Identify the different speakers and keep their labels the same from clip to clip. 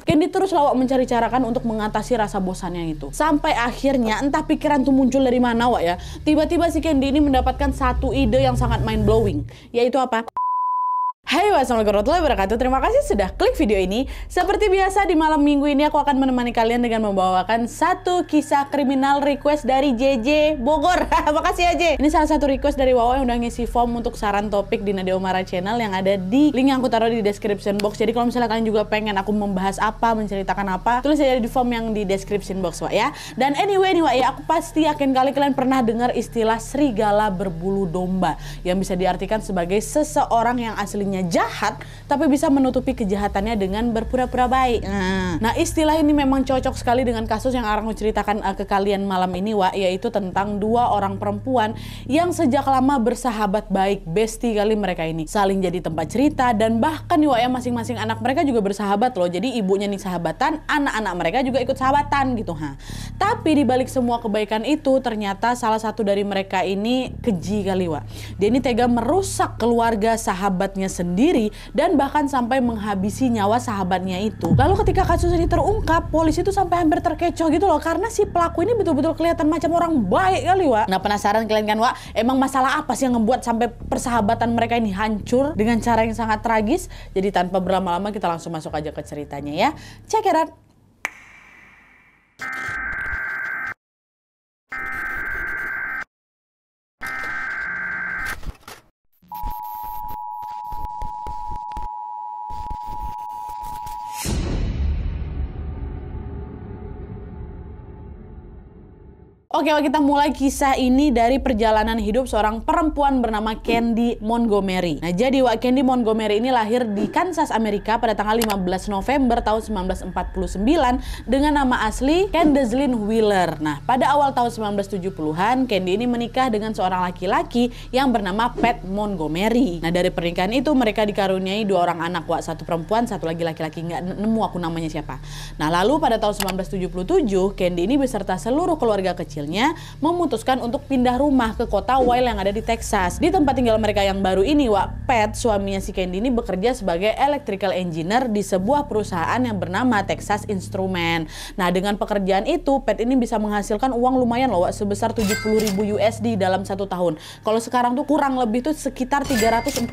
Speaker 1: Candy terus lawak mencari cara kan untuk mengatasi rasa bosannya itu. Sampai akhirnya entah pikiran tuh muncul dari mana Wak ya. Tiba-tiba si Candy ini mendapatkan satu ide yang sangat mind blowing. Yaitu apa? Hai, wassalamualaikum warahmatullahi wabarakatuh. Terima kasih sudah klik video ini. Seperti biasa di malam minggu ini aku akan menemani kalian dengan membawakan satu kisah kriminal request dari JJ Bogor. Makasih ya J. Ini salah satu request dari Wawa yang udah ngisi form untuk saran topik di Nadia Umara Channel yang ada di link yang aku taruh di description box. Jadi kalau misalnya kalian juga pengen aku membahas apa, menceritakan apa, tulis aja di form yang di description box Wak ya. Dan anyway nih Wak ya, aku pasti yakin kalian pernah dengar istilah serigala berbulu domba yang bisa diartikan sebagai seseorang yang aslinya jahat tapi bisa menutupi kejahatannya dengan berpura-pura baik. Nah, istilah ini memang cocok sekali dengan kasus yang akan aku ceritakan ke kalian malam ini Wak, yaitu tentang dua orang perempuan yang sejak lama bersahabat baik, bestie kali mereka ini. Saling jadi tempat cerita dan bahkan nih Wak ya, masing-masing anak mereka juga bersahabat loh. Jadi ibunya nih sahabatan, anak-anak mereka juga ikut sahabatan gitu. Tapi dibalik semua kebaikan itu ternyata salah satu dari mereka ini keji kali Wak. Dia ini tega merusak keluarga sahabatnya sendiri dan bahkan sampai menghabisi nyawa sahabatnya itu. Lalu ketika kasus ini terungkap, polisi itu sampai hampir terkecoh gitu loh, karena si pelaku ini betul-betul kelihatan macam orang baik kali Wak. Nah, penasaran kalian kan Wak, emang masalah apa sih yang membuat sampai persahabatan mereka ini hancur dengan cara yang sangat tragis? Jadi tanpa berlama-lama kita langsung masuk aja ke ceritanya ya. Check it out. Oke, kita mulai kisah ini dari perjalanan hidup seorang perempuan bernama Candy Montgomery. Nah, jadi Wak, Candy Montgomery ini lahir di Kansas, Amerika pada tanggal 15 November tahun 1949 dengan nama asli Candace Lynn Wheeler. Nah, pada awal tahun 1970-an, Candy ini menikah dengan seorang laki-laki yang bernama Pat Montgomery. Nah, dari pernikahan itu mereka dikaruniai dua orang anak Wak, satu perempuan, satu lagi laki-laki, nggak nemu aku namanya siapa. Nah, lalu pada tahun 1977, Candy ini beserta seluruh keluarga kecil memutuskan untuk pindah rumah ke kota Weil yang ada di Texas. Di tempat tinggal mereka yang baru ini Wak, Pat, suaminya si Candy ini bekerja sebagai electrical engineer di sebuah perusahaan yang bernama Texas Instrument. Nah, dengan pekerjaan itu Pat ini bisa menghasilkan uang lumayan loh Wak, sebesar 70.000 USD dalam satu tahun. Kalau sekarang tuh kurang lebih tuh sekitar 340.000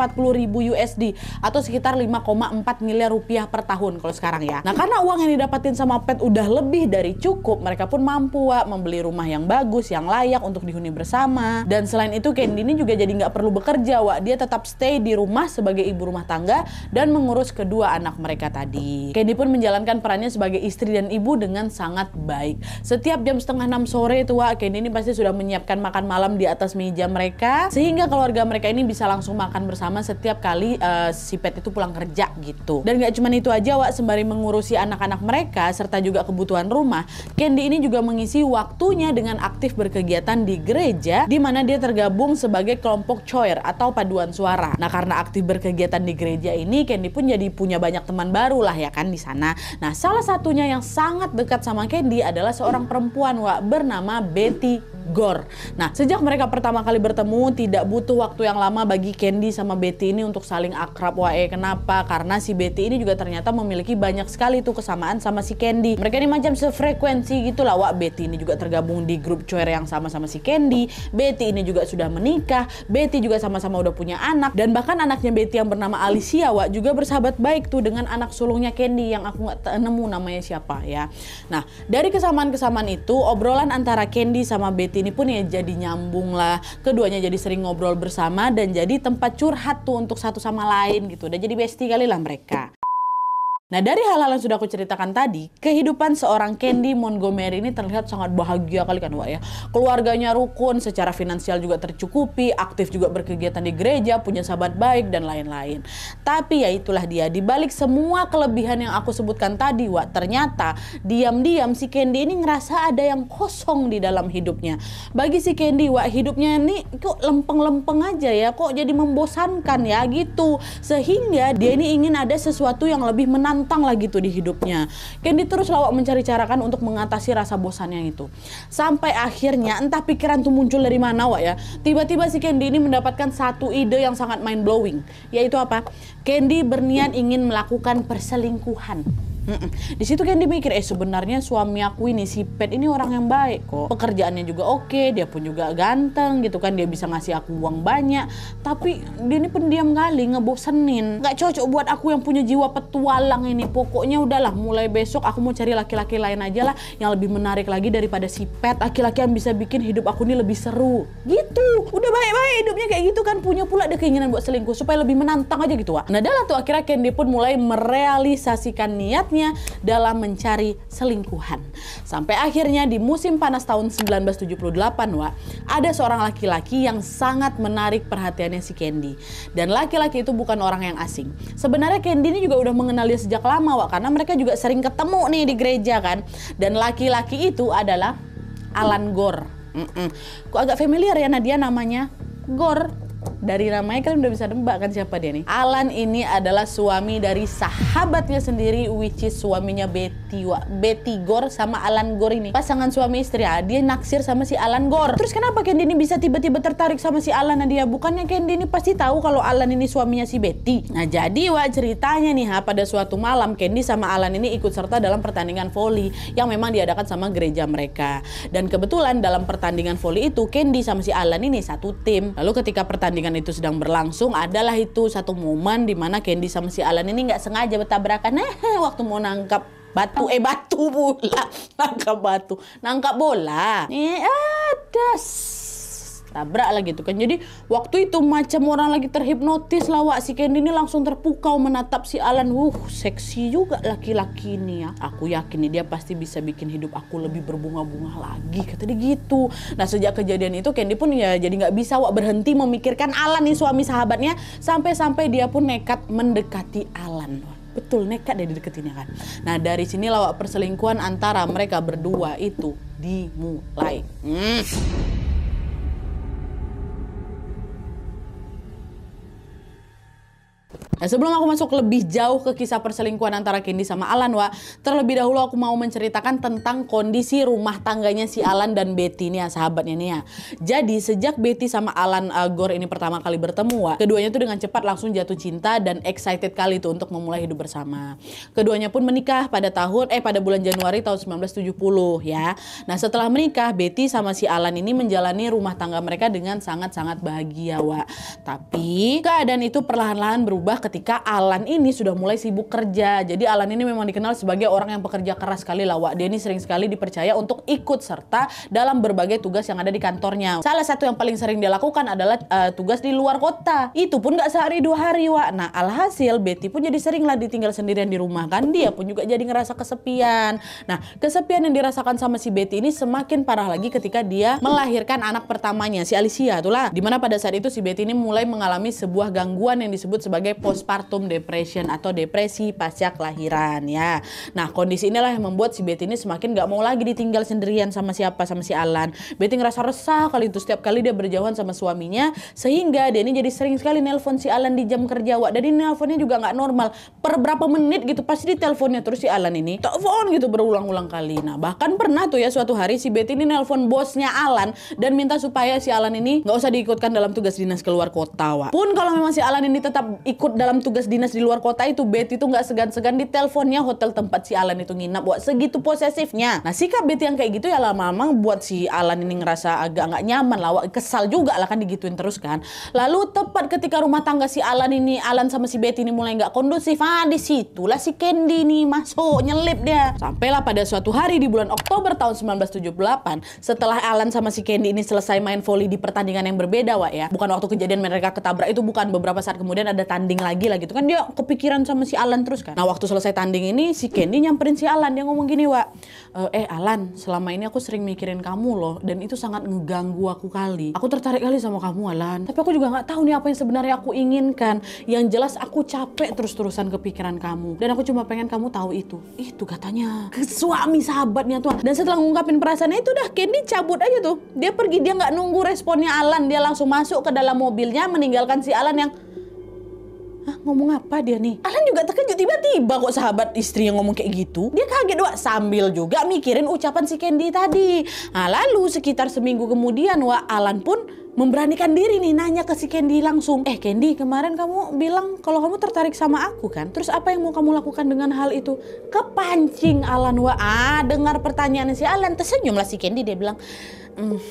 Speaker 1: USD atau sekitar 5,4 miliar rupiah per tahun kalau sekarang ya. Nah, karena uang yang didapatin sama Pat udah lebih dari cukup, mereka pun mampu Wak membeli rumah yang bagus, yang layak untuk dihuni bersama. Dan selain itu Candy ini juga jadi nggak perlu bekerja Wak, dia tetap stay di rumah sebagai ibu rumah tangga dan mengurus kedua anak mereka tadi. Candy pun menjalankan perannya sebagai istri dan ibu dengan sangat baik. Setiap jam 5:30 sore itu Wak, Candy ini pasti sudah menyiapkan makan malam di atas meja mereka sehingga keluarga mereka ini bisa langsung makan bersama setiap kali si Pat itu pulang kerja gitu. Dan nggak cuma itu aja Wak, sembari mengurusi anak-anak mereka serta juga kebutuhan rumah, Candy ini juga mengisi waktunya dengan aktif berkegiatan di gereja di mana dia tergabung sebagai kelompok choir atau paduan suara. Nah, karena aktif berkegiatan di gereja ini, Candy pun jadi punya banyak teman baru lah ya kan di sana. Nah, salah satunya yang sangat dekat sama Candy adalah seorang perempuan Wak bernama Betty Gore. Nah, sejak mereka pertama kali bertemu, tidak butuh waktu yang lama bagi Candy sama Betty ini untuk saling akrab Wak. Kenapa? Karena si Betty ini juga ternyata memiliki banyak sekali tuh kesamaan sama si Candy. Mereka ini macam sefrekuensi gitu lah Wak. Betty ini juga tergabung di grup choir yang sama-sama si Candy. Betty ini juga sudah menikah. Betty juga sama-sama udah punya anak. Dan bahkan anaknya Betty yang bernama Alicia Wak juga bersahabat baik tuh dengan anak sulungnya Candy yang aku nggak nemu namanya siapa ya. Nah, dari kesamaan-kesamaan itu, obrolan antara Candy sama Betty ini pun ya jadi nyambung lah. Keduanya jadi sering ngobrol bersama dan jadi tempat curhat tuh untuk satu sama lain gitu. Dan jadi bestie kali lah mereka. Nah, dari hal-hal yang sudah aku ceritakan tadi, kehidupan seorang Candy Montgomery ini terlihat sangat bahagia kali kan Wak ya. Keluarganya rukun, secara finansial juga tercukupi, aktif juga berkegiatan di gereja, punya sahabat baik dan lain-lain. Tapi ya itulah dia, di balik semua kelebihan yang aku sebutkan tadi Wak, ternyata diam-diam si Candy ini ngerasa ada yang kosong di dalam hidupnya. Bagi si Candy Wak, hidupnya ini kok lempeng-lempeng aja ya, kok jadi membosankan ya gitu. Sehingga dia ini ingin ada sesuatu yang lebih menantang lah gitu di hidupnya. Candy terus lawak mencari cara kan untuk mengatasi rasa bosannya itu. Sampai akhirnya entah pikiran tuh muncul dari mana Wak ya. Tiba-tiba si Candy ini mendapatkan satu ide yang sangat mind blowing. Yaitu apa? Candy berniat ingin melakukan perselingkuhan. Di situ Candy mikir, sebenarnya suami aku ini si Pet ini orang yang baik kok. Pekerjaannya juga oke, dia pun juga ganteng gitu kan, dia bisa ngasih aku uang banyak. Tapi dia ini pendiam kali, ngebosenin. Gak cocok buat aku yang punya jiwa petualang ini. Pokoknya udahlah, mulai besok aku mau cari laki-laki lain aja lah yang lebih menarik lagi daripada si Pet. Laki-laki yang bisa bikin hidup aku ini lebih seru. Gitu. Udah baik-baik hidupnya kayak gitu kan, punya pula dia keinginan buat selingkuh supaya lebih menantang aja gitu, Wak. Nah, dah tuh akhirnya Candy pun mulai merealisasikan niatnya dalam mencari selingkuhan. Sampai akhirnya di musim panas tahun 1978, Wak, ada seorang laki-laki yang sangat menarik perhatiannya si Candy. Dan laki-laki itu bukan orang yang asing. Sebenarnya Candy ini juga udah mengenal dia sejak lama, Wak, karena mereka juga sering ketemu nih di gereja kan. Dan laki-laki itu adalah Alan Gore. Kok agak familiar ya Nadia namanya? Gore. Dari namanya kalian udah bisa nebak kan siapa dia nih? Alan ini adalah suami dari sahabatnya sendiri, which is suaminya Betty, Wak. Betty Gore sama Alan Gore ini pasangan suami istri. Dia naksir sama si Alan Gore. Terus kenapa Candy ini bisa tiba-tiba tertarik sama si Alan, Nadia? Bukannya Candy ini pasti tahu kalau Alan ini suaminya si Betty? Nah, jadi Wak, ceritanya nih pada suatu malam Candy sama Alan ini ikut serta dalam pertandingan voli yang memang diadakan sama gereja mereka. Dan kebetulan dalam pertandingan voli itu Candy sama si Alan ini satu tim. Lalu ketika pertandingan itu sedang berlangsung, adalah itu satu momen di mana Candy sama si Alan ini nggak sengaja bertabrakan. Waktu mau nangkap batu, batu pula, nangkap bola. Ada tabrak lah gitu kan. Jadi waktu itu macam orang lagi terhipnotis lah, Wak. Si Candy ini langsung terpukau menatap si Alan. Seksi juga laki-laki ini ya. Aku yakin nih dia pasti bisa bikin hidup aku lebih berbunga-bunga lagi, kata dia gitu. Nah, sejak kejadian itu Candy pun ya jadi nggak bisa, Wak, berhenti memikirkan Alan nih suami sahabatnya, sampai dia pun nekat mendekati Alan. Betul, nekat dia dideketinnya kan. Nah, dari sinilah, Wak, perselingkuhan antara mereka berdua itu dimulai. Nah, sebelum aku masuk lebih jauh ke kisah perselingkuhan antara Candy sama Alan, Wak, terlebih dahulu aku mau menceritakan tentang kondisi rumah tangganya si Alan dan Betty nih ya, sahabatnya nih ya. Jadi sejak Betty sama Alan Gore ini pertama kali bertemu, Wak, keduanya tuh dengan cepat langsung jatuh cinta dan excited kali tuh untuk memulai hidup bersama. Keduanya pun menikah pada bulan Januari tahun 1970 ya. Nah, setelah menikah, Betty sama si Alan ini menjalani rumah tangga mereka dengan sangat-sangat bahagia, Wak. Tapi keadaan itu perlahan-lahan berubah ketika Alan ini sudah mulai sibuk kerja. Jadi Alan ini memang dikenal sebagai orang yang pekerja keras sekali lah, Wak. Dia ini sering sekali dipercaya untuk ikut serta dalam berbagai tugas yang ada di kantornya. Salah satu yang paling sering dia lakukan adalah tugas di luar kota. Itu pun gak sehari 2 hari, Wak. Nah, alhasil Betty pun jadi sering lah ditinggal sendirian di rumah kan. Dia pun juga jadi ngerasa kesepian. Nah, kesepian yang dirasakan sama si Betty ini semakin parah lagi ketika dia melahirkan anak pertamanya, si Alicia itulah. Dimana pada saat itu si Betty ini mulai mengalami sebuah gangguan yang disebut sebagai postpartum depression atau depresi pasca kelahiran ya. Nah, kondisi inilah yang membuat si Betty ini semakin gak mau lagi ditinggal sendirian sama si Alan. Betty ngerasa resah kali itu setiap kali dia berjauhan sama suaminya, sehingga dia ini jadi sering sekali nelpon si Alan di jam kerja, Wak. Dan ini nelponnya juga gak normal. Per berapa menit gitu pasti diteleponnya terus si Alan ini. Telepon gitu berulang-ulang kali. Nah, bahkan pernah tuh ya suatu hari si Betty ini nelpon bosnya Alan dan minta supaya si Alan ini gak usah diikutkan dalam tugas dinas keluar kota, Wak. Pun kalau memang si Alan ini tetap ikut dalam tugas dinas di luar kota itu, Betty itu nggak segan-segan di teleponnya hotel tempat si Alan itu nginap, Wak. Segitu posesifnya. Nah, sikap Betty yang kayak gitu ya lama-lama buat si Alan ini ngerasa agak nggak nyaman lah, Wak. Kesal juga lah kan digituin terus kan. Lalu tepat ketika rumah tangga si Alan sama si Betty ini mulai nggak kondusif, disitulah si Candy nih masuk nyelip dia. Sampailah pada suatu hari di bulan Oktober tahun 1978, setelah Alan sama si Candy ini selesai main volley di pertandingan yang berbeda, Wak, ya. Bukan waktu kejadian mereka ketabrak itu, bukan, beberapa saat kemudian ada tanding lagi lah gitu kan, dia kepikiran sama si Alan terus kan. Nah, waktu selesai tanding ini si Candy nyamperin si Alan, dia ngomong gini, Wak, Alan, selama ini aku sering mikirin kamu loh, dan itu sangat ngeganggu aku kali. Aku tertarik kali sama kamu, Alan, tapi aku juga nggak tahu nih apa yang sebenarnya aku inginkan. Yang jelas aku capek terus-terusan kepikiran kamu, dan aku cuma pengen kamu tahu itu katanya ke suami sahabatnya tuh. Dan setelah ngungkapin perasaannya itu udah Candy cabut aja tuh, dia pergi, dia nggak nunggu responnya Alan, dia langsung masuk ke dalam mobilnya meninggalkan si Alan yang ngomong apa dia nih? Alan juga terkejut, tiba-tiba kok sahabat istri yang ngomong kayak gitu. Dia kaget, Wak, sambil juga mikirin ucapan si Candy tadi. Nah, lalu sekitar seminggu kemudian, Wak, Alan pun memberanikan diri nih nanya ke si Candy langsung. Candy, kemarin kamu bilang kalau kamu tertarik sama aku kan? Terus apa yang mau kamu lakukan dengan hal itu? Kepancing Alan dengar pertanyaan si Alan, tersenyumlah si Candy, dia bilang,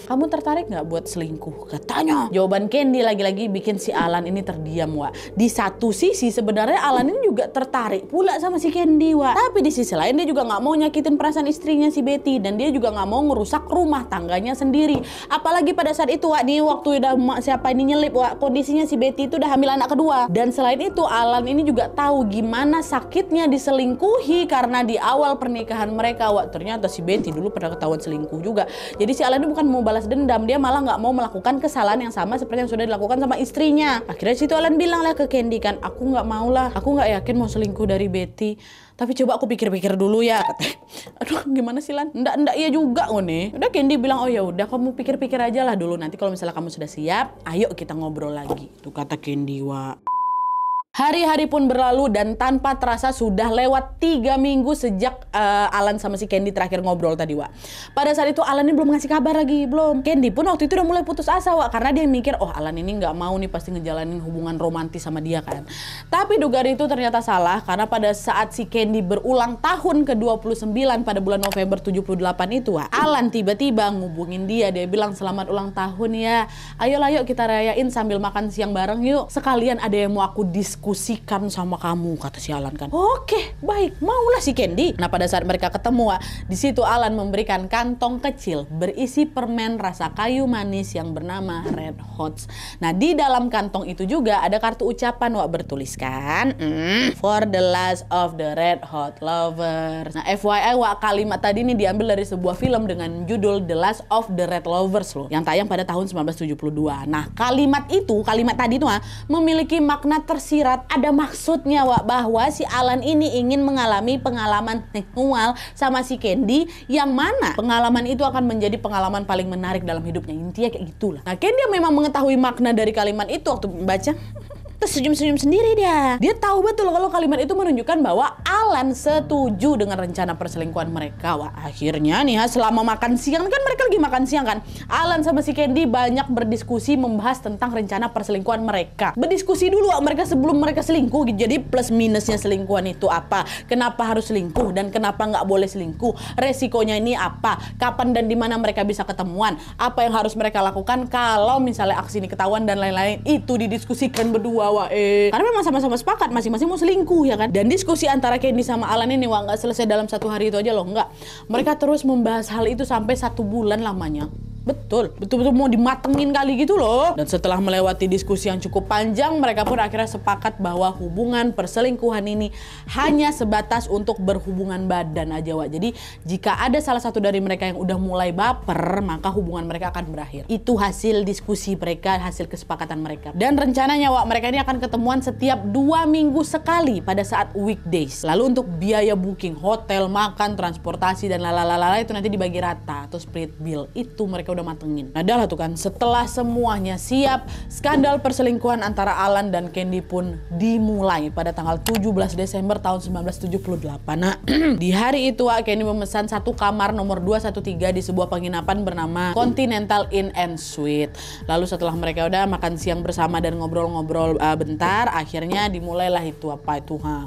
Speaker 1: kamu tertarik nggak buat selingkuh? Katanya. Jawaban Candy lagi-lagi bikin si Alan ini terdiam, Di satu sisi sebenarnya Alan ini juga tertarik pula sama si Candy, Tapi di sisi lain dia juga nggak mau nyakitin perasaan istrinya si Betty, dan dia juga nggak mau ngerusak rumah tangganya sendiri. Apalagi pada saat itu, nih waktu udah siapa ini nyelip, kondisinya si Betty itu udah hamil anak kedua. Dan selain itu Alan ini juga tahu gimana sakitnya diselingkuhi karena di awal pernikahan mereka, ternyata si Betty dulu pernah ketahuan selingkuh juga. Jadi si Alan ini bukan mau balas dendam, dia malah nggak mau melakukan kesalahan yang sama seperti yang sudah dilakukan sama istrinya. Akhirnya situ Alan bilang lah ke Candy kan, aku nggak mau lah, aku nggak yakin mau selingkuh dari Betty. Tapi coba aku pikir-pikir dulu ya, katanya. Aduh, gimana sih Lan? Ndak iya juga nih. Udah Candy bilang, oh ya udah kamu pikir-pikir aja lah dulu. Nanti kalau misalnya kamu sudah siap, ayo kita ngobrol lagi. Tuh kata Candy, Hari-hari pun berlalu dan tanpa terasa sudah lewat 3 minggu sejak Alan sama si Candy terakhir ngobrol tadi, Pada saat itu Alan ini belum ngasih kabar lagi, belum. Candy pun waktu itu udah mulai putus asa, karena dia mikir, Alan ini nggak mau nih pasti ngejalanin hubungan romantis sama dia kan. Tapi dugaan itu ternyata salah, karena pada saat si Candy berulang tahun ke-29 pada bulan November 78 itu, Alan tiba-tiba ngubungin dia bilang, selamat ulang tahun ya. Ayolah yuk kita rayain sambil makan siang bareng yuk. Sekalian ada yang mau aku diskusikan sama kamu, kata si Alan kan. Oke, baik, maulah si Candy. Nah pada saat mereka ketemu, di situ Alan memberikan kantong kecil berisi permen rasa kayu manis yang bernama Red Hots. Nah di dalam kantong itu juga ada kartu ucapan, bertuliskan for the last of the Red Hot Lovers. Nah FYI, kalimat tadi ini diambil dari sebuah film dengan judul The Last of the Red Lovers loh, yang tayang pada tahun 1972. Nah kalimat tadi tuh memiliki makna tersirat. Ada maksudnya, bahwa si Alan ini ingin mengalami pengalaman seksual sama si Candy, yang mana pengalaman itu akan menjadi pengalaman paling menarik dalam hidupnya. Intinya kayak gitulah. Nah Candy memang mengetahui makna dari kalimat itu waktu membaca. Terus senyum-senyum sendiri dia. Dia tahu betul kalau kalimat itu menunjukkan bahwa Alan setuju dengan rencana perselingkuhan mereka. Akhirnya nih selama makan siang kan, mereka lagi makan siang kan, Alan sama si Candy banyak berdiskusi membahas tentang rencana perselingkuhan mereka. Berdiskusi dulu mereka sebelum mereka selingkuh gitu. Jadi plus minusnya selingkuhan itu apa, kenapa harus selingkuh dan kenapa nggak boleh selingkuh, resikonya ini apa, kapan dan di mana mereka bisa ketemuan, apa yang harus mereka lakukan kalau misalnya aksi ini ketahuan dan lain-lain. Itu didiskusikan berdua, karena memang sama-sama sepakat masing-masing mau selingkuh ya kan. Dan diskusi antara Candy sama Alan ini nggak selesai dalam 1 hari itu aja loh, nggak. Mereka terus membahas hal itu sampai 1 bulan lamanya. Betul-betul mau dimatengin kali gitu loh. Dan setelah melewati diskusi yang cukup panjang, mereka pun akhirnya sepakat bahwa hubungan perselingkuhan ini hanya sebatas untuk berhubungan badan aja, Jadi jika ada salah satu dari mereka yang udah mulai baper, maka hubungan mereka akan berakhir. Itu hasil diskusi mereka, hasil kesepakatan mereka. Dan rencananya, mereka ini akan ketemuan setiap 2 minggu sekali pada saat weekdays. Lalu untuk biaya booking hotel, makan, transportasi dan lalala itu nanti dibagi rata atau split bill. Itu mereka udah matengin. Nah dah tuh kan, setelah semuanya siap, skandal perselingkuhan antara Alan dan Candy pun dimulai pada tanggal 17 Desember tahun 1978. Nah di hari itu Candy memesan 1 kamar nomor 213 di sebuah penginapan bernama Continental Inn and Suite. Lalu setelah mereka udah makan siang bersama dan ngobrol-ngobrol bentar, akhirnya dimulailah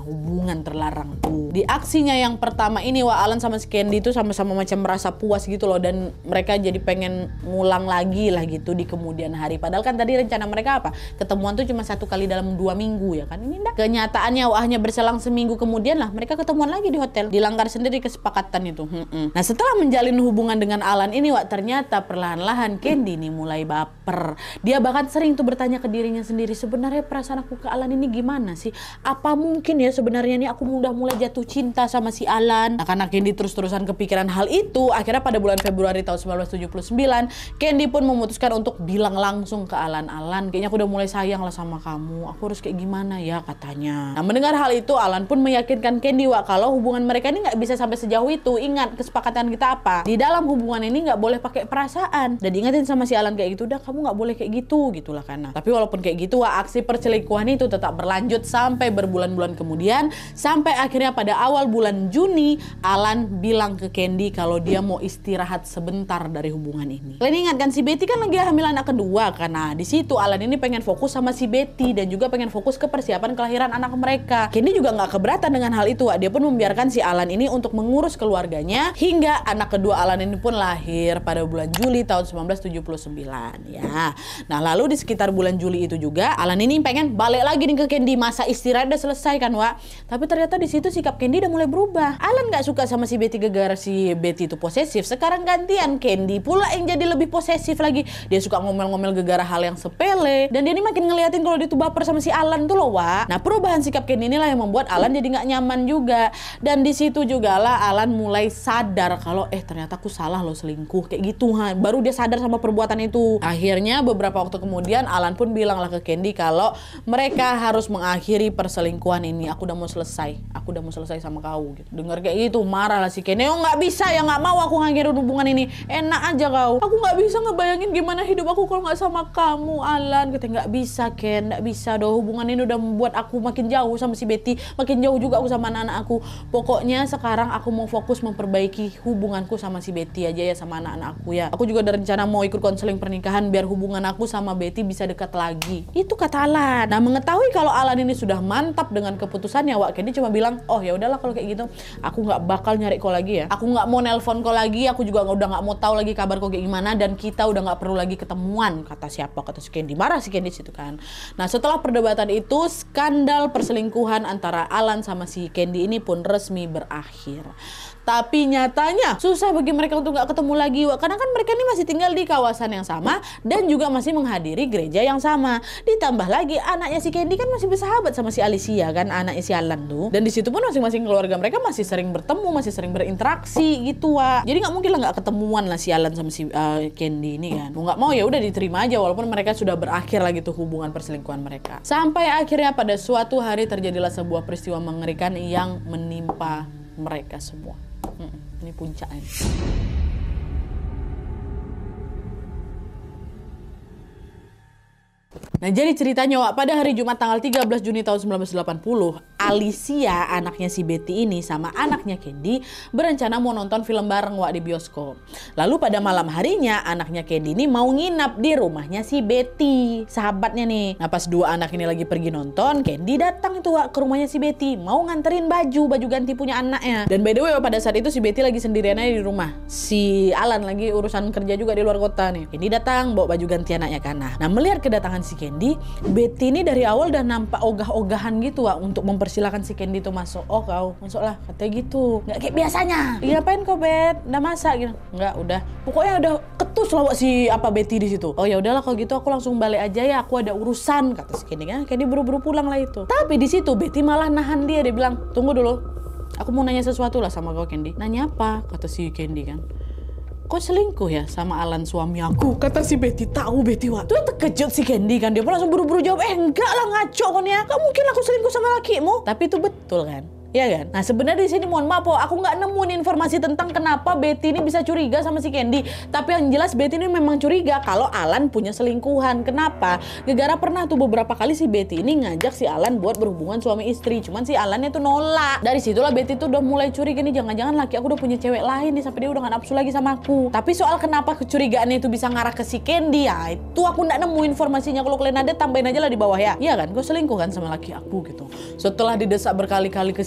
Speaker 1: hubungan terlarang tuh. Di aksinya yang pertama ini, Alan sama si Candy itu sama-sama macam merasa puas gitu loh, dan mereka jadi pengen ngulang lagi lah gitu di kemudian hari. Padahal kan tadi rencana mereka apa? Ketemuan tuh cuma 1 kali dalam 2 minggu ya kan. Ini enggak. Kenyataannya hanya berselang seminggu kemudian lah mereka ketemuan lagi di hotel. Dilanggar sendiri kesepakatan itu. Nah setelah menjalin hubungan dengan Alan ini, ternyata perlahan-lahan Candy nih mulai baper. Dia bahkan sering tuh bertanya ke dirinya sendiri, sebenarnya perasaan aku ke Alan ini gimana sih? Apa mungkin ya sebenarnya nih aku udah mulai jatuh cinta sama si Alan? Nah karena Candy terus-terusan kepikiran hal itu, akhirnya pada bulan Februari tahun 1979 Candy pun memutuskan untuk bilang langsung ke Alan, kayaknya aku udah mulai sayang lah sama kamu, aku harus kayak gimana ya, katanya. Nah mendengar hal itu, Alan pun meyakinkan Candy kalau hubungan mereka ini nggak bisa sampai sejauh itu. Ingat kesepakatan kita apa? Di dalam hubungan ini nggak boleh pakai perasaan. Dan diingetin sama si Alan kayak gitu, udah kamu nggak boleh kayak gitu, gitulah karena. Tapi walaupun kayak gitu, aksi perselingkuhan itu tetap berlanjut sampai berbulan-bulan kemudian, sampai akhirnya pada awal bulan Juni, Alan bilang ke Candy kalau dia mau istirahat sebentar dari hubungan ini. Kalian ingat kan si Betty kan lagi hamil anak kedua kan? Nah di situ Alan ini pengen fokus sama si Betty dan juga pengen fokus ke persiapan kelahiran anak mereka. Candy juga nggak keberatan dengan hal itu. Dia pun membiarkan si Alan ini untuk mengurus keluarganya hingga anak kedua Alan ini pun lahir pada bulan Juli tahun 1979 ya. Nah lalu di sekitar bulan Juli itu juga Alan ini pengen balik lagi nih ke Candy. Masa istirahat udah selesai kan Wak. Tapi ternyata di situ sikap Candy udah mulai berubah. Alan nggak suka sama si Betty gara-gara si Betty itu posesif. Sekarang gantian Candy pula yang jadi lebih posesif lagi. Dia suka ngomel-ngomel gara-gara hal yang sepele. Dan dia ini makin ngeliatin kalau dia tuh baper sama si Alan tuh loh Wak. Nah perubahan sikap Candy inilah yang membuat Alan jadi nggak nyaman juga. Dan di situ juga lah Alan mulai sadar kalau ternyata aku salah loh selingkuh kayak gitu. Baru dia sadar sama perbuatan itu. Akhirnya beberapa waktu kemudian Alan pun bilang lah ke Candy kalau mereka harus mengakhiri perselingkuhan ini. Aku udah mau selesai. Aku udah mau selesai sama kau gitu. Dengar kayak gitu marah lah si Candy. Oh nggak bisa ya, nggak mau aku ngakhirin hubungan ini. Enak aja kau. Aku nggak bisa ngebayangin gimana hidup aku kalau nggak sama kamu Alan. Kata nggak bisa Ken, nggak bisa. Doh hubungan ini udah membuat aku makin jauh sama si Betty, makin jauh juga aku sama anak-anak aku. Pokoknya sekarang aku mau fokus memperbaiki hubunganku sama si Betty aja ya, sama anak-anak aku ya. Aku juga ada rencana mau ikut konseling pernikahan biar hubungan aku sama Betty bisa dekat lagi. Itu kata Alan. Nah mengetahui kalau Alan ini sudah mantap dengan keputusannya, Wak Candy cuma bilang, oh ya udahlah kalau kayak gitu, aku nggak bakal nyari kau lagi ya. Aku nggak mau nelpon kau lagi. Aku juga udah nggak mau tahu lagi kabar kau kayak gimana, dan kita udah nggak perlu lagi ketemuan. Kata siapa? Kata si Candy. Marah si Candy situ kan. Nah setelah perdebatan itu, skandal perselingkuhan antara Alan sama si Candy ini pun resmi berakhir. Tapi nyatanya susah bagi mereka untuk gak ketemu lagi Wak. Karena kan mereka ini masih tinggal di kawasan yang sama dan juga masih menghadiri gereja yang sama. Ditambah lagi anaknya si Candy kan masih bersahabat sama si Alicia kan, anaknya si Alan tuh. Dan di situ pun masing-masing keluarga mereka masih sering bertemu, masih sering berinteraksi gitu Wak. Jadi nggak mungkin lah nggak ketemuan lah si Alan sama si Candy ini kan. Mau nggak mau ya udah diterima aja walaupun mereka sudah berakhir lagi tuh hubungan perselingkuhan mereka. Sampai akhirnya pada suatu hari terjadilah sebuah peristiwa mengerikan yang menimpa mereka semua. Ini puncaknya. Nah jadi ceritanya Wak, pada hari Jumat tanggal 13 Juni tahun 1980, Alicia, anaknya si Betty ini sama anaknya Candy berencana mau nonton film bareng Wak di bioskop. Lalu pada malam harinya anaknya Candy ini mau nginap di rumahnya si Betty, sahabatnya nih. Nah pas dua anak ini lagi pergi nonton, Candy datang itu Wak ke rumahnya si Betty, mau nganterin baju ganti punya anaknya. Dan by the way pada saat itu si Betty lagi sendirian aja di rumah. Si Alan lagi urusan kerja juga di luar kota nih. Candy datang bawa baju ganti anaknya kan. Nah melihat kedatangan si Candy, Betty ini dari awal udah nampak ogah-ogahan gitu Wak untuk mempersilahkan si Candy tuh masuk. Oh kau masuklah katanya gitu, nggak kayak biasanya. Iya ngapain kau Bet? Udah masak gitu? Nggak, udah. Pokoknya udah ketus lah Wak si Betty di situ. Oh ya udahlah kalau gitu aku langsung balik aja ya, aku ada urusan kata si Candy kan. Candy buru-buru pulang lah itu. Tapi di situ Betty malah nahan dia bilang tunggu dulu, aku mau nanya sesuatu lah sama kau Candy. Nanya apa? Kata si Candy kan. Kok selingkuh ya sama Alan suami aku? Kata si Betty. Tahu Betty Wak. Tuh terkejut si Candy kan. Dia pun langsung buru-buru jawab, enggak lah ngaco kan ya. Gak mungkin aku selingkuh sama lakimu. Tapi itu betul kan? Iya kan? Nah sebenarnya di sini mohon maaf aku nggak nemuin informasi tentang kenapa Betty ini bisa curiga sama si Candy. Tapi yang jelas Betty ini memang curiga kalau Alan punya selingkuhan. Kenapa? Gara-gara pernah tuh beberapa kali si Betty ini ngajak si Alan buat berhubungan suami istri. Cuman si Alannya tuh nolak. Dari situlah Betty tuh udah mulai curiga nih, jangan-jangan laki aku udah punya cewek lain nih sampai dia udah gak nafsu lagi sama aku. Tapi soal kenapa kecurigaannya itu bisa ngarah ke si Candy ya itu aku nggak nemu informasinya. Kalau kalian ada tambahin aja lah di bawah ya. Iya kan? Gue selingkuh kan sama laki aku gitu. Setelah didesak berkali-kali ke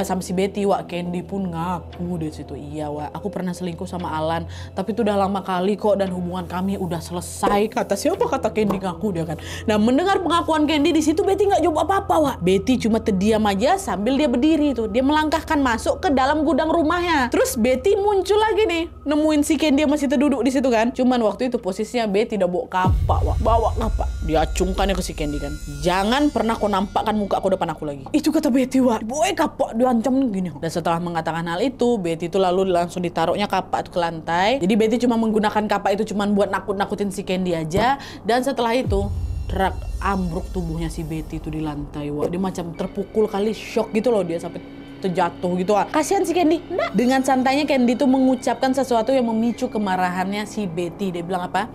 Speaker 1: sama si Betty Wak, Candy pun ngaku di situ. Iya Wak, aku pernah selingkuh sama Alan, tapi itu udah lama kali kok dan hubungan kami udah selesai. Kata siapa? Kata Candy ngaku dia kan. Nah mendengar pengakuan Candy di situ Betty nggak jawab apa-apa Wak. Betty cuma terdiam aja sambil dia berdiri tuh. Dia melangkahkan masuk ke dalam gudang rumahnya. Terus Betty muncul lagi nih, nemuin si Candy masih terduduk di situ kan. Cuman waktu itu posisinya Betty udah bawa kapak Wak. Bawa kapak. Dia acungkannya ke si Candy kan. Jangan pernah kau nampakkan muka aku depan aku lagi. Itu kata Betty Wak. Bawa kapak dia ancam gini. Dan setelah mengatakan hal itu, Betty itu lalu langsung ditaruhnya kapak itu ke lantai. Jadi Betty cuma menggunakan kapak itu cuma buat nakut-nakutin si Candy aja. Dan setelah itu terak ambruk tubuhnya si Betty itu di lantai. Wah, dia macam terpukul kali, shock gitu loh dia sampai terjatuh gitu. Kasihan si Candy. Nah, dengan santainya Candy tuh mengucapkan sesuatu yang memicu kemarahannya si Betty. Dia bilang apa?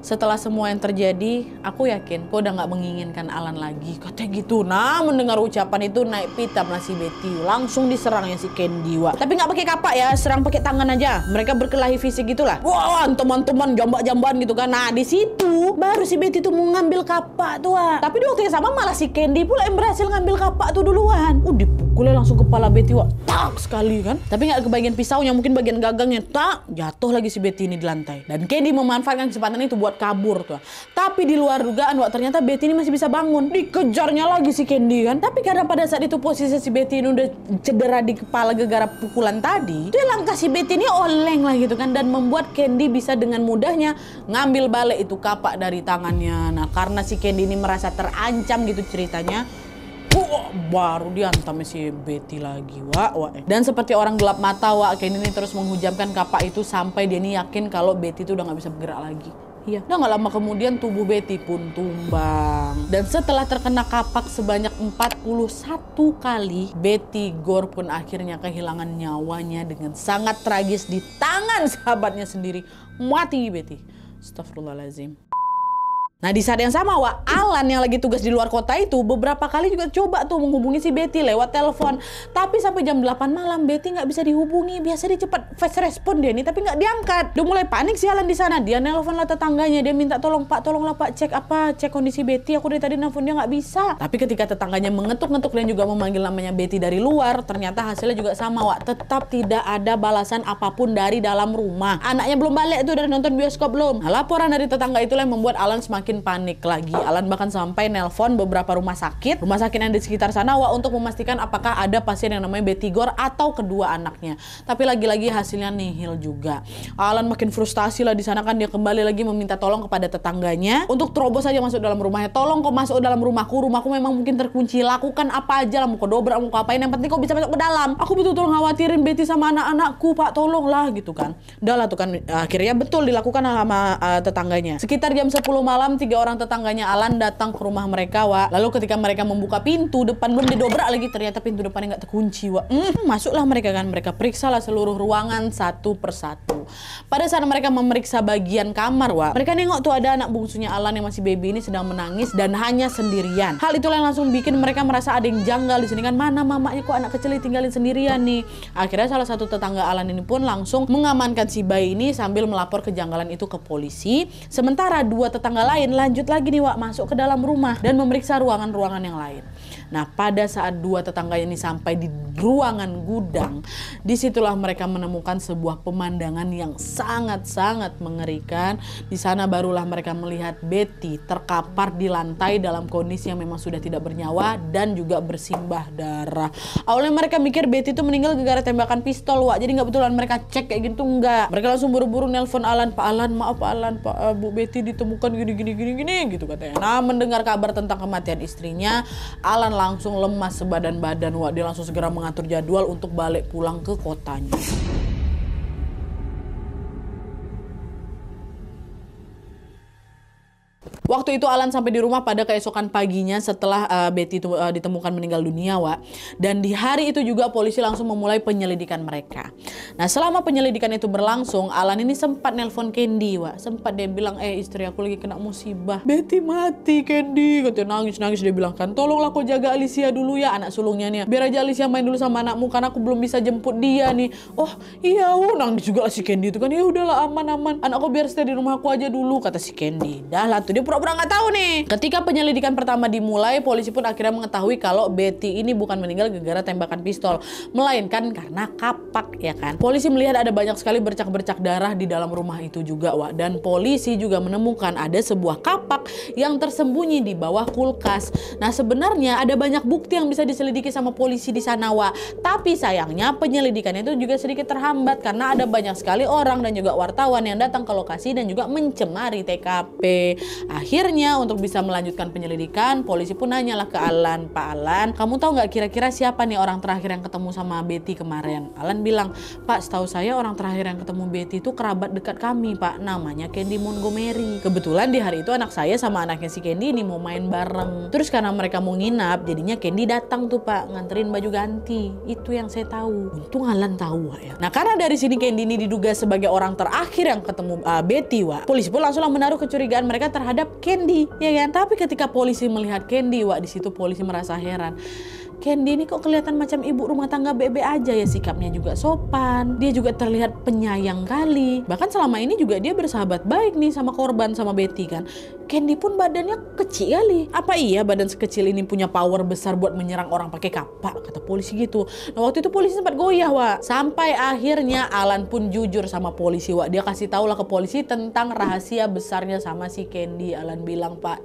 Speaker 1: Setelah semua yang terjadi, aku yakin kau udah gak menginginkan Alan lagi. Katanya gitu. Nah, mendengar ucapan itu naik pitam lah si Betty. Langsung diserangnya si Candy, Wak. Tapi gak pakai kapak ya, serang pakai tangan aja. Mereka berkelahi fisik gitulah. Wah, teman-teman jambak-jamban gitu kan. Nah, di situ baru si Betty tuh mau ngambil kapak tuh, Wak. Tapi di waktu yang sama malah si Candy pula yang berhasil ngambil kapak tuh duluan. Dipukulnya langsung kepala Betty, Wak. Tak sekali kan. Tapi gak ke bagian pisaunya, mungkin bagian gagangnya. Tak, jatuh lagi si Betty ini di lantai. Dan Candy memanfaatkan kesempatan itu buat kabur tuh. Tapi di luar dugaan, Wak, ternyata Betty ini masih bisa bangun. Dikejarnya lagi si Candy kan. Tapi karena pada saat itu posisi si Betty ini udah cedera di kepala gara-gara pukulan tadi, dia langkah si Betty ini oleng lah gitu kan, dan membuat Candy bisa dengan mudahnya ngambil balik itu kapak dari tangannya. Nah, karena si Candy ini merasa terancam gitu ceritanya, baru diantam si Betty lagi, Wak. Dan seperti orang gelap mata, Wak, Candy ini terus menghujamkan kapak itu sampai dia ini yakin kalau Betty itu udah gak bisa bergerak lagi. Iya, udah gak lama kemudian tubuh Betty pun tumbang. Dan setelah terkena kapak sebanyak 41 kali, Betty Gore pun akhirnya kehilangan nyawanya dengan sangat tragis di tangan sahabatnya sendiri. Mati Betty. Astagfirullahaladzim. Nah, di saat yang sama, Wak, Alan yang lagi tugas di luar kota itu beberapa kali juga coba tuh menghubungi si Betty lewat telepon. Tapi sampai jam 8 malam Betty nggak bisa dihubungi. Biasa dia cepat fast respon dia nih, tapi nggak diangkat. Udah mulai panik si Alan di sana. Dia nelpon lah tetangganya. Dia minta tolong, Pak, tolonglah Pak, cek kondisi Betty. Aku dari tadi nelfon dia nggak bisa. Tapi ketika tetangganya mengetuk-ngetuk dan juga memanggil namanya Betty dari luar, ternyata hasilnya juga sama, Wak. Tetap tidak ada balasan apapun dari dalam rumah. Anaknya belum balik tuh dari nonton bioskop belum. Nah, laporan dari tetangga itulah yang membuat Alan semakin panik lagi. Alan bahkan sampai nelpon beberapa rumah sakit yang di sekitar sana, Wak, untuk memastikan apakah ada pasien yang namanya Betty Gore atau kedua anaknya. Tapi lagi-lagi hasilnya nihil juga. Alan makin frustasi lah di sana kan, dia kembali lagi meminta tolong kepada tetangganya untuk terobos saja masuk dalam rumahnya. Tolong kau masuk dalam rumahku memang mungkin terkunci. Lakukan apa aja lah, mau kau dobrak, mau kau apain, yang penting kau bisa masuk ke dalam. Aku betul-betul khawatirin Betty sama anak-anakku, Pak, tolonglah gitu kan. Udah lah tuh kan, akhirnya betul dilakukan sama tetangganya. Sekitar jam 10 malam 3 orang tetangganya Alan datang ke rumah mereka, Wak. Lalu ketika mereka membuka pintu depan, belum didobrak lagi, ternyata pintu depannya nggak terkunci, Wak. Masuklah mereka kan, mereka periksa lah seluruh ruangan satu persatu. Pada saat mereka memeriksa bagian kamar, Wak, mereka nengok tuh ada anak bungsunya Alan yang masih baby ini sedang menangis dan hanya sendirian. Hal itulah yang langsung bikin mereka merasa ada yang janggal di sini kan. Mana mamanya kok anak kecil ditinggalin sendirian nih. Akhirnya salah satu tetangga Alan ini pun langsung mengamankan si bayi ini sambil melapor kejanggalan itu ke polisi. Sementara dua tetangga lain lanjut lagi nih, Wak, masuk ke dalam rumah dan memeriksa ruangan-ruangan yang lain. Nah, pada saat dua tetangga ini sampai di ruangan gudang, disitulah mereka menemukan sebuah pemandangan yang sangat-sangat mengerikan. Di sana barulah mereka melihat Betty terkapar di lantai dalam kondisi yang memang sudah tidak bernyawa dan juga bersimbah darah. Awalnya mereka mikir Betty itu meninggal gara-gara tembakan pistol, Wak. Jadi nggak betulan mereka cek kayak gitu, enggak. Mereka langsung buru-buru nelpon Alan, Pak Alan, maaf Pak Alan, Pak, Bu Betty ditemukan gini gitu katanya. Nah, mendengar kabar tentang kematian istrinya, Alan langsung lemas sebadan-badan, Wak. Dia langsung segera mengatur jadwal untuk balik pulang ke kotanya. Waktu itu Alan sampai di rumah pada keesokan paginya setelah Betty itu ditemukan meninggal dunia, Wak. Dan di hari itu juga polisi langsung memulai penyelidikan mereka. Nah, selama penyelidikan itu berlangsung, Alan ini sempat nelpon Candy, Wak. Sempat dia bilang, istri aku lagi kena musibah. Betty mati, Candy. Katanya nangis-nangis, dia bilang kan, tolonglah kau jaga Alicia dulu ya, anak sulungnya nih. Biar aja Alicia main dulu sama anakmu karena aku belum bisa jemput dia nih. Oh iya, nangis juga lah si Candy itu kan. Ya udahlah, aman-aman. Anakku biar stay di rumah aku aja dulu, kata si Candy. Dah lah tuh, dia pura-pura nggak tahu nih. Ketika penyelidikan pertama dimulai, polisi pun akhirnya mengetahui kalau Betty ini bukan meninggal gara-gara tembakan pistol, melainkan karena kapak, ya kan. Polisi melihat ada banyak sekali bercak-bercak darah di dalam rumah itu juga, Wak. Dan polisi juga menemukan ada sebuah kapak yang tersembunyi di bawah kulkas. Nah, sebenarnya ada banyak bukti yang bisa diselidiki sama polisi di sana, Wak. Tapi sayangnya penyelidikannya itu juga sedikit terhambat karena ada banyak sekali orang dan juga wartawan yang datang ke lokasi dan juga mencemari TKP. Akhirnya untuk bisa melanjutkan penyelidikan, polisi pun nanyalah ke Alan, "Pak Alan, kamu tahu nggak kira-kira siapa nih orang terakhir yang ketemu sama Betty kemarin?" Alan bilang, "Pak, setahu saya orang terakhir yang ketemu Betty itu kerabat dekat kami, Pak. Namanya Candy Montgomery. Kebetulan di hari itu anak saya sama anaknya si Candy ini mau main bareng. Terus karena mereka mau nginap, jadinya Candy datang tuh, Pak, nganterin baju ganti. Itu yang saya tahu." Untung Alan tahu, Wak, ya. Nah, karena dari sini Candy ini diduga sebagai orang terakhir yang ketemu Betty, Wak. Polisi pun langsung menaruh kecurigaan mereka terhadap Candy, ya kan? Tapi ketika polisi melihat Candy, Wak, di situ polisi merasa heran. Candy ini kok kelihatan macam ibu rumah tangga bebe aja ya, sikapnya juga sopan, dia juga terlihat penyayang kali. Bahkan selama ini juga dia bersahabat baik nih sama korban, sama Betty kan. Candy pun badannya kecil kali. Apa iya badan sekecil ini punya power besar buat menyerang orang pakai kapak, kata polisi gitu. Nah, waktu itu polisi sempat goyah, Wak. Sampai akhirnya Alan pun jujur sama polisi, Wak. Dia kasih tahu lah ke polisi tentang rahasia besarnya sama si Candy. Alan bilang, "Pak,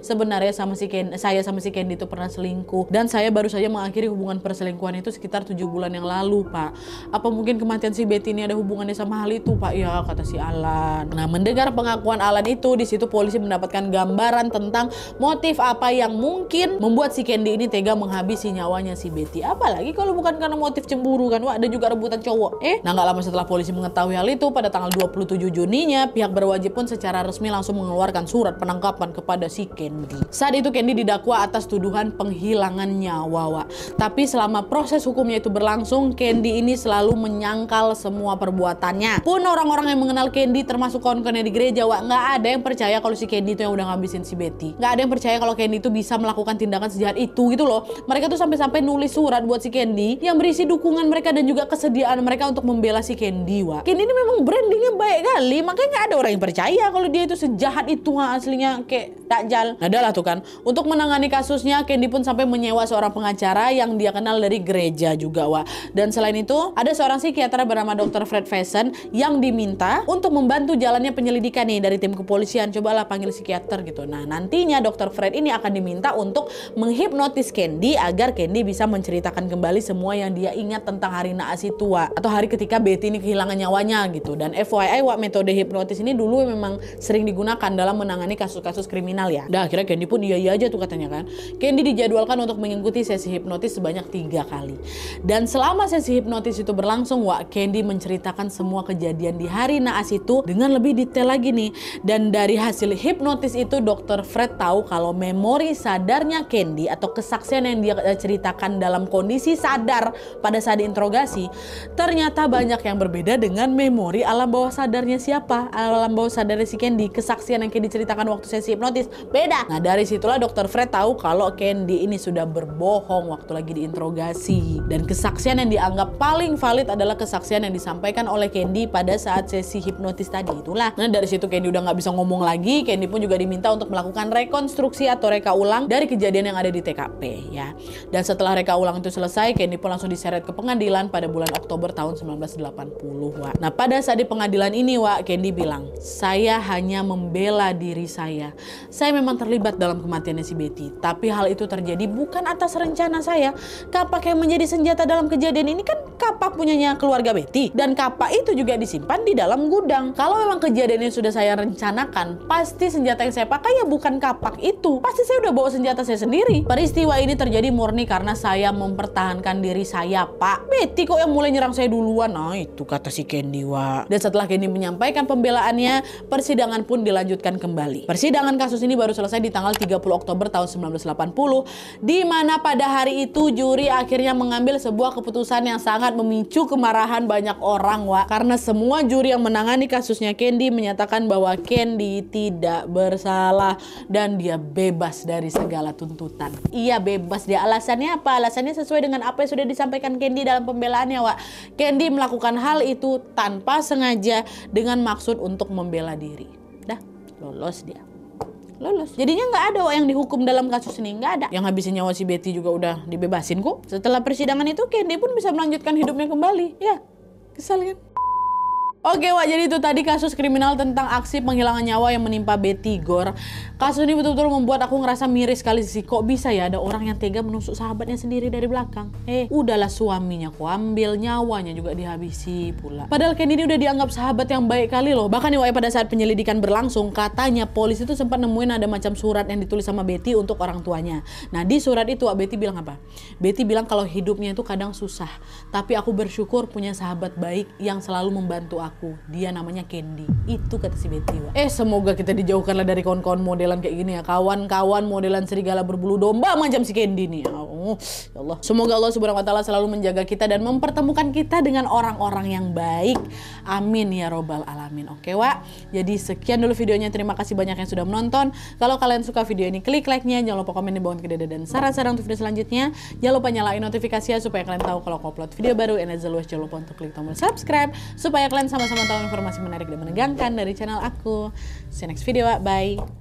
Speaker 1: sebenarnya saya sama si Candy itu pernah selingkuh, dan saya baru saja mengakhiri hubungan perselingkuhan itu sekitar 7 bulan yang lalu, Pak. Apa mungkin kematian si Betty ini ada hubungannya sama hal itu, Pak?" Ya, kata si Alan. Nah, mendengar pengakuan Alan itu, di situ polisi mendapatkan gambaran tentang motif apa yang mungkin membuat si Candy ini tega menghabisi nyawanya si Betty. Apalagi kalau bukan karena motif cemburu kan, Wak, ada juga rebutan cowok. Nah, nggak lama setelah polisi mengetahui hal itu, pada tanggal 27 Juninya, pihak berwajib pun secara resmi langsung mengeluarkan surat penangkapan kepada si Candy. Saat itu Candy didakwa atas tuduhan penghilangan nyawa, Wak. Tapi selama proses hukumnya itu berlangsung, Candy ini selalu menyangkal semua perbuatannya. Pun orang-orang yang mengenal Candy, termasuk kawan-kawannya di gereja, Wak, nggak ada yang percaya kalau si Candy itu yang udah ngabisin si Betty. Nggak ada yang percaya kalau Candy itu bisa melakukan tindakan sejahat itu gitu loh. Mereka tuh sampai-sampai nulis surat buat si Candy yang berisi dukungan mereka dan juga kesediaan mereka untuk membela si Candy, Wak. Candy ini memang brandingnya baik kali, makanya nggak ada orang yang percaya kalau dia itu sejahat itu, aslinya kayak Dajjal. Nah, adalah tuh kan. Untuk menangani kasusnya, Candy pun sampai menyewa seorang pengacara yang dia kenal dari gereja juga, Wak. Dan selain itu, ada seorang psikiater bernama Dr. Fred Faison yang diminta untuk membantu jalannya penyelidikan nih dari tim kepolisian. Cobalah panggil psikiater gitu. Nah, nantinya Dr. Fred ini akan diminta untuk menghipnotis Candy agar Candy bisa menceritakan kembali semua yang dia ingat tentang hari naas itu, Wak. Atau hari ketika Betty ini kehilangan nyawanya gitu. Dan FYI, Wak, metode hipnotis ini dulu memang sering digunakan dalam menangani kasus-kasus kriminal ya. Nah, akhirnya Candy pun iya aja tuh katanya kan. Candy dijadwalkan untuk mengikuti sesi hipnotis sebanyak 3 kali. Dan selama sesi hipnotis itu berlangsung, Wak, Candy menceritakan semua kejadian di hari naas itu dengan lebih detail lagi nih. Dan dari hasil hipnotis itu, Dr. Fred tahu kalau memori sadarnya Candy atau kesaksian yang dia ceritakan dalam kondisi sadar pada saat diinterogasi, ternyata banyak yang berbeda dengan memori alam bawah sadarnya siapa? Alam bawah sadarnya si Candy. Kesaksian yang Candy ceritakan waktu sesi hipnotis beda. Nah, dari situlah Dr. Fred tahu kalau Candy ini sudah berbohong waktu lagi diinterogasi. Dan kesaksian yang dianggap paling valid adalah kesaksian yang disampaikan oleh Candy pada saat sesi hipnotis tadi itulah. Nah, dari situ Candy udah nggak bisa ngomong lagi. Candy pun juga diminta untuk melakukan rekonstruksi atau reka ulang dari kejadian yang ada di TKP ya. Dan setelah reka ulang itu selesai, Candy pun langsung diseret ke pengadilan pada bulan Oktober tahun 1980, Wak. Nah, pada saat di pengadilan ini, Wak, Candy bilang, "Saya hanya membela diri saya. Saya memang terlibat dalam kematiannya si Betty, tapi hal itu terjadi bukan atas rencana saya. Kapak yang menjadi senjata dalam kejadian ini kan kapak punyanya keluarga Betty, dan kapak itu juga disimpan di dalam gudang. Kalau memang kejadian ini sudah saya rencanakan, pasti senjata yang saya pakai ya bukan kapak itu. Pasti saya udah bawa senjata saya sendiri. Peristiwa ini terjadi murni karena saya mempertahankan diri saya, Pak. Betty kok yang mulai nyerang saya duluan." Nah, itu kata si Candy, Wak. Dan setelah Candy menyampaikan pembelaannya, persidangan pun dilanjutkan kembali. Persidangan kasus ini baru selesai di tanggal 30 Oktober tahun 1980, di mana pada hari itu juri akhirnya mengambil sebuah keputusan yang sangat memicu kemarahan banyak orang, Wak. Karena semua juri yang menangani kasusnya Candy menyatakan bahwa Candy tidak bersalah dan dia bebas dari segala tuntutan. Iya, bebas dia. Alasannya apa? Alasannya sesuai dengan apa yang sudah disampaikan Candy dalam pembelaannya, Wak. Candy melakukan hal itu tanpa sengaja dengan maksud untuk membela diri. Dah, lolos dia. Lolos. Jadinya nggak ada, Wak, yang dihukum dalam kasus ini. Nggak ada. Yang habisin nyawa si Betty juga udah dibebasin kok. Setelah persidangan itu, Candy pun bisa melanjutkan hidupnya kembali. Ya, kesal kan? Oke Wak, jadi itu tadi kasus kriminal tentang aksi penghilangan nyawa yang menimpa Betty Gore. Kasus ini betul-betul membuat aku ngerasa miris sekali sih. Kok bisa ya ada orang yang tega menusuk sahabatnya sendiri dari belakang? Udahlah suaminya ku ambil, nyawanya juga dihabisi pula. Padahal Candy ini udah dianggap sahabat yang baik kali loh. Bahkan nih Wak, pada saat penyelidikan berlangsung, katanya polisi itu sempat nemuin ada macam surat yang ditulis sama Betty untuk orang tuanya. Nah di surat itu Wak, Betty bilang apa? Betty bilang kalau hidupnya itu kadang susah, tapi aku bersyukur punya sahabat baik yang selalu membantu aku. Dia namanya Candy. Itu kata si Betty. Semoga kita dijauhkanlah dari kawan-kawan modelan kayak gini ya. Kawan-kawan modelan serigala berbulu domba macam si Candy nih. Ya Allah. Semoga Allah Subhanahu wa taala selalu menjaga kita dan mempertemukan kita dengan orang-orang yang baik. Amin ya robbal alamin. Oke Wak. Jadi sekian dulu videonya. Terima kasih banyak yang sudah menonton. Kalau kalian suka video ini, klik like-nya. Jangan lupa komen di bawah dan saran-saran untuk video selanjutnya. Jangan lupa nyalain notifikasinya supaya kalian tahu kalau aku upload video baru. And as always, jangan lupa untuk klik tombol subscribe supaya kalian sama-sama tahu informasi menarik dan menegangkan dari channel aku. See you next video, bye.